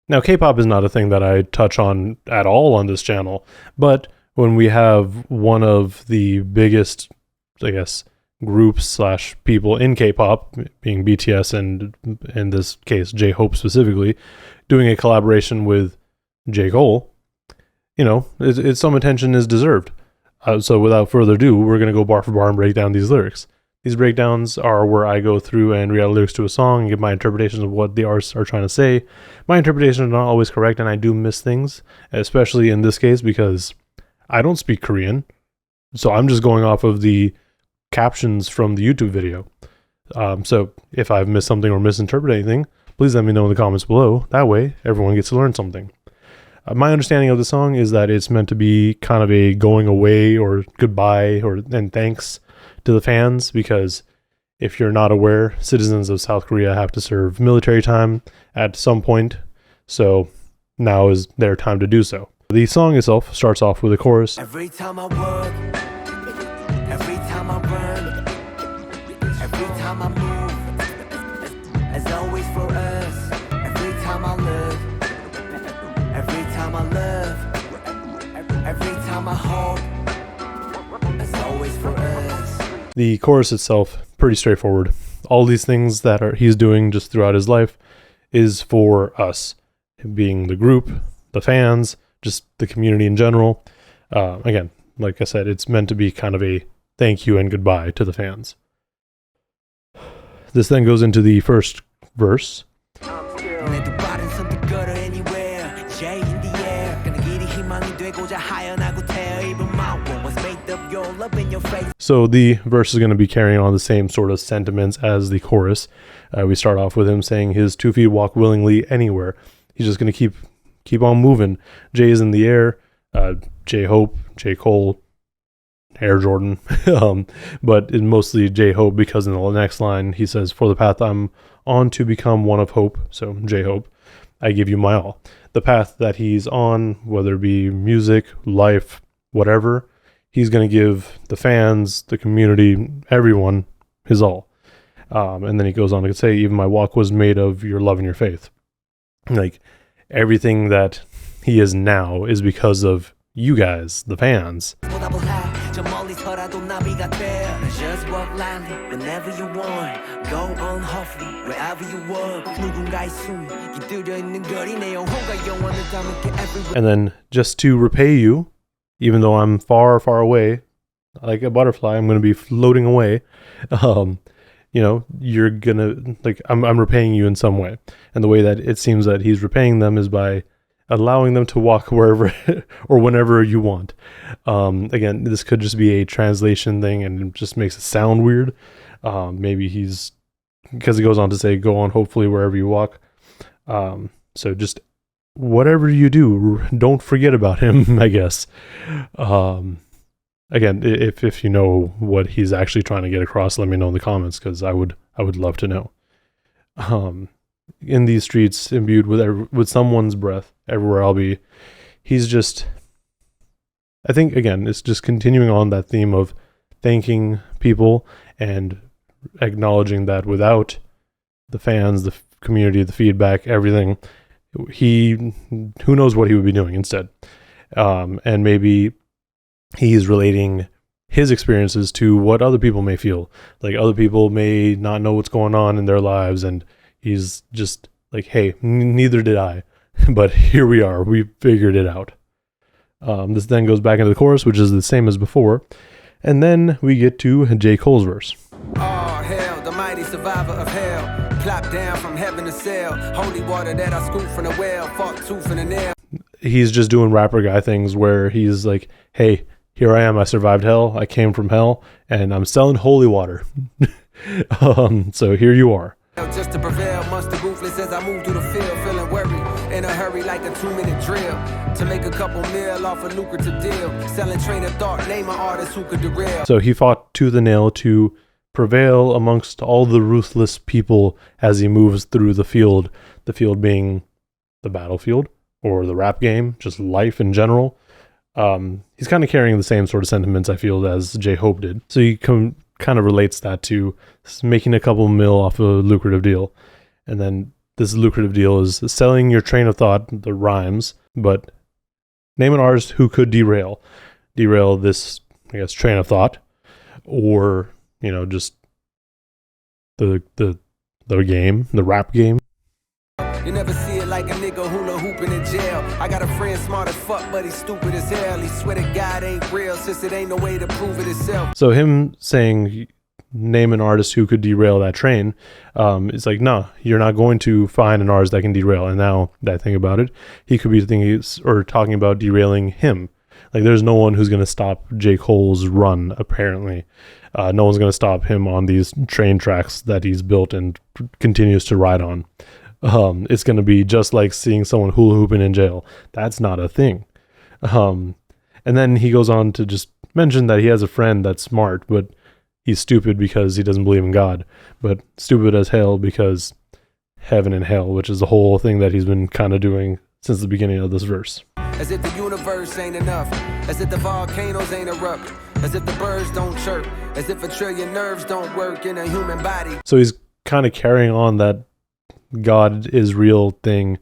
Now, K-pop is not a thing that I touch on at all on this channel, but when we have one of the biggest, I guess, groups slash people in K-pop, being BTS and in this case J-Hope specifically, doing a collaboration with J. Cole, some attention is deserved. So without further ado, we're going to go bar for bar and break down these lyrics. These breakdowns are where I go through and read out lyrics to a song and give my interpretations of what the artists are trying to say. My interpretations are not always correct, and I do miss things, especially in this case because I don't speak Korean. So I'm just going off of the captions from the YouTube video. So if I've missed something or misinterpreted anything, please let me know in the comments below. That way, everyone gets to learn something. My understanding of the song is that it's meant to be kind of a going away or goodbye and thanks to the fans, because if you're not aware, citizens of South Korea have to serve military time at some point, so now is their time to do so. The song itself starts off with a chorus. Every time I work, every time I run, every time I move, as always for us. Every time I live, every time I love, every time I hope, as always for us. The chorus itself, pretty straightforward. All these things that he's doing just throughout his life is for us, being the group, the fans, just the community in general. Again, like I said, it's meant to be kind of a thank you and goodbye to the fans. This then goes into the first verse. So the verse is going to be carrying on the same sort of sentiments as the chorus. We start off with him saying his 2 feet walk willingly anywhere. He's just going to keep on moving. Jay is in the air. J-Hope, J. Cole, Air Jordan. But it's mostly J-Hope, because in the next line he says, for the path I'm on to become one of hope. So J-Hope, I give you my all. The path that he's on, whether it be music, life, whatever, he's going to give the fans, the community, everyone his all. And then he goes on to say, even my walk was made of your love and your faith. Like, everything that he is now is because of you guys, the fans. And then, just to repay you, even though I'm far, far away, like a butterfly, I'm going to be floating away. You're going to, like, I'm repaying you in some way. And the way that it seems that he's repaying them is by allowing them to walk wherever or whenever you want. Again, this could just be a translation thing and it just makes it sound weird. Maybe because he goes on to say, go on hopefully wherever you walk. So just whatever you do, don't forget about him, I guess. Again, if you know what he's actually trying to get across, let me know in the comments, because I would love to know. In these streets, imbued with someone's breath, everywhere I'll be. He's just, I think, again, it's just continuing on that theme of thanking people and acknowledging that without the fans, the community, the feedback, everything, who knows what he would be doing instead. And maybe he's relating his experiences to what other people may feel. Like, other people may not know what's going on in their lives, and he's just like, hey, neither did I, but here we are, we figured it out. This then goes back into the chorus, which is the same as before, and then we get to J. Cole's verse. Oh, hell, the mighty survivor of hell, plopped down from heaven to sail, holy water that I scooped from the well, fought tooth in the nail. He's just doing rapper guy things where he's like, hey, here I am, I survived hell, I came from hell, and I'm selling holy water. So here you are. Just to prevail, monster ruthless as I move through the field, feeling worried, in a hurry like a 2-minute drill, to make a couple mil off a lucrative deal, selling train of thought, name an artist who could derail. So he fought tooth and nail to prevail amongst all the ruthless people as he moves through the field being the battlefield, or the rap game, just life in general. He's kind of carrying the same sort of sentiments, I feel, as J-Hope did. So he kind of relates that to making a couple mil off a lucrative deal. And then this lucrative deal is selling your train of thought, the rhymes, but name an artist who could derail this, I guess, train of thought, or just the game, the rap game. You never see it like a nigga hula hooping in jail. I got a friend smart as fuck, but he's stupid as hell. He swear to God ain't real, since it ain't no way to prove it itself. So him saying, name an artist who could derail that train, it's like, no, you're not going to find an artist that can derail. And now that I think about it, he could be thinking or talking about derailing him. Like, there's no one who's going to stop J. Cole's run, apparently. No one's going to stop him on these train tracks that he's built and continues to ride on. It's going to be just like seeing someone hula hooping in jail. That's not a thing. And then he goes on to just mention that he has a friend that's smart, but he's stupid because he doesn't believe in God, but stupid as hell because heaven and hell, which is the whole thing that he's been kind of doing since the beginning of this verse. As if the universe ain't enough, as if the volcanoes ain't erupt, as if the birds don't chirp, as if a trillion nerves don't work in a human body. So he's kind of carrying on that God is real thing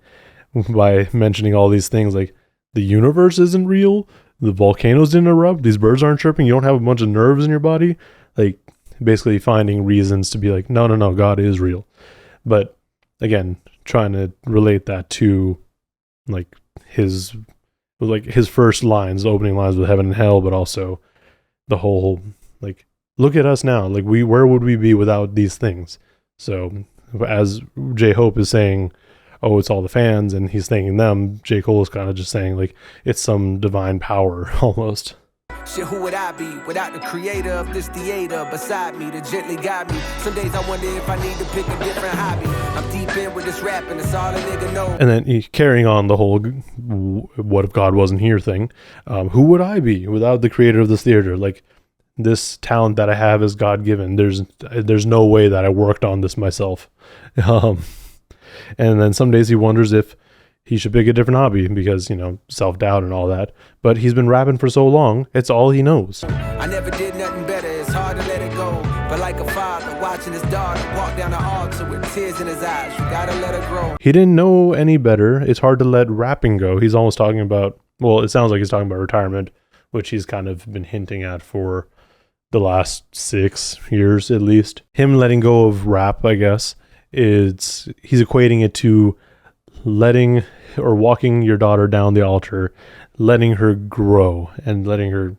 by mentioning all these things, like the universe isn't real, the volcanoes didn't erupt, these birds aren't chirping, you don't have a bunch of nerves in your body. Like, basically finding reasons to be like, no, God is real. But again, trying to relate that to like his first lines, the opening lines with heaven and hell, but also the whole, like, look at us now, like, where would we be without these things? So as J. Hope is saying, oh, it's all the fans, and he's thanking them, J. Cole is kind of just saying, like, it's some divine power almost. Shit, who would I be without the creator of this theater beside me to gently guide me? Some days I wonder if I need to pick a different hobby. I'm deep in with this rapping, that's all a nigga know. And then he carrying on the whole what if God wasn't here thing. Who would I be without the creator of this theater? Like, this talent that I have is God-given. There's no way that I worked on this myself. And then some days he wonders if he should pick a different hobby because, self-doubt and all that. But he's been rapping for so long, it's all he knows. I never did nothing better, it's hard to let it go. But like a father watching his daughter walk down the altar with tears in his eyes, you gotta let her grow. He didn't know any better. It's hard to let rapping go. He's almost talking about, well, it sounds like he's talking about retirement, which he's kind of been hinting at for the last 6 years at least. Him letting go of rap, I guess, he's equating it to letting or walking your daughter down the altar, letting her grow and letting her,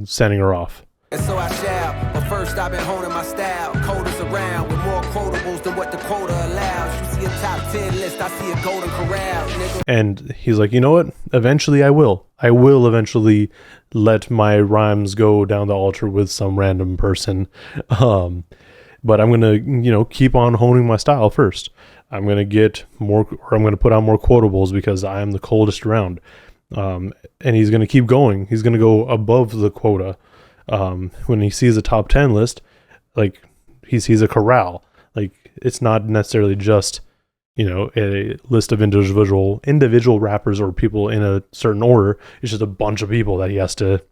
sending her off. And so I shall, but first I've been honing my style. Coders around with more quotables than what the quota allows. You see a top 10 list, I see a golden corral, nigga. And he's like, you know what? Eventually I will eventually let my rhymes go down the altar with some random person. But I'm going to, keep on honing my style first. I'm going to get more, or I'm going to put out more quotables because I am the coldest around. And he's going to keep going. He's going to go above the quota. When he sees a top 10 list, like, he sees a corral. Like, it's not necessarily just, a list of individual rappers or people in a certain order. It's just a bunch of people that he has to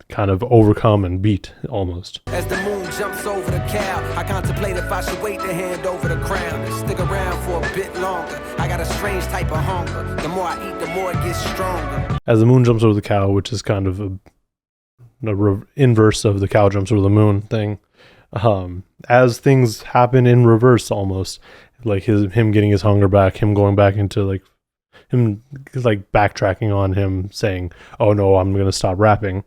kind of overcome and beat almost. As the moon jumps over the cow, I contemplate if I should wait to hand over the crown and stick around for a bit longer. I got a strange type of hunger. The more I eat, the more it gets stronger. As the moon jumps over the cow, which is kind of a inverse of the cow jumps over the moon thing. As things happen in reverse almost, like him getting his hunger back, him going back into him backtracking on him saying, oh no, I'm going to stop rapping.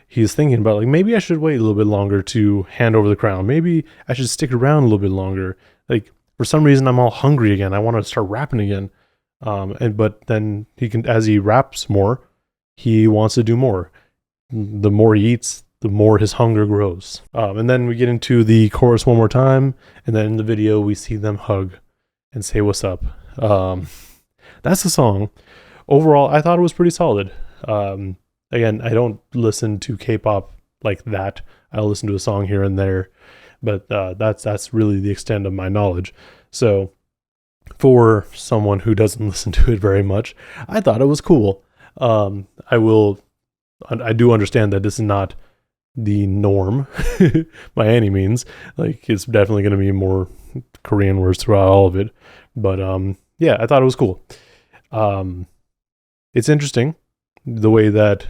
He's thinking about, like, maybe I should wait a little bit longer to hand over the crown. Maybe I should stick around a little bit longer. Like, for some reason, I'm all hungry again. I want to start rapping again. But then as he raps more, he wants to do more. The more he eats, the more his hunger grows. And then we get into the chorus one more time. And then in the video, we see them hug and say, what's up? That's the song. Overall, I thought it was pretty solid. Again, I don't listen to K-pop like that. I'll listen to a song here and there, but that's really the extent of my knowledge. So for someone who doesn't listen to it very much, I thought it was cool. I do understand that this is not the norm by any means. Like, it's definitely going to be more Korean words throughout all of it. But yeah, I thought it was cool. It's interesting the way that,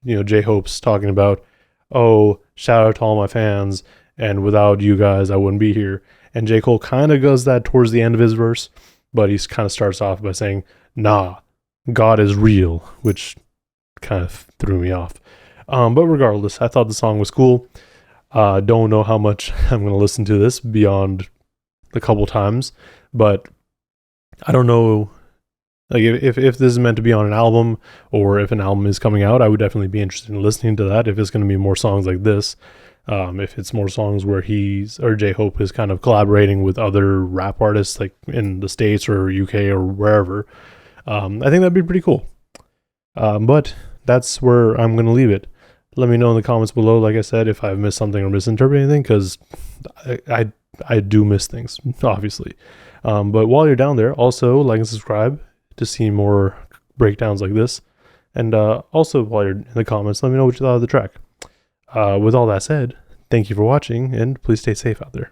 J-Hope's talking about, oh, shout out to all my fans, and without you guys, I wouldn't be here. And J. Cole kind of goes that towards the end of his verse, but he kind of starts off by saying, nah, God is real, which kind of threw me off. But regardless, I thought the song was cool. Don't know how much I'm going to listen to this beyond a couple times, but I don't know. Like if this is meant to be on an album, or if an album is coming out, I would definitely be interested in listening to that. If it's going to be more songs like this, if it's more songs where J-Hope is kind of collaborating with other rap artists, like in the States or UK or wherever, I think that'd be pretty cool. But that's where I'm going to leave it. Let me know in the comments below, like I said, if I've missed something or misinterpreted anything, because I do miss things, obviously. But while you're down there, also like and subscribe to see more breakdowns like this. And also, while you're in the comments, let me know what you thought of the track. With all that said, thank you for watching, and please stay safe out there.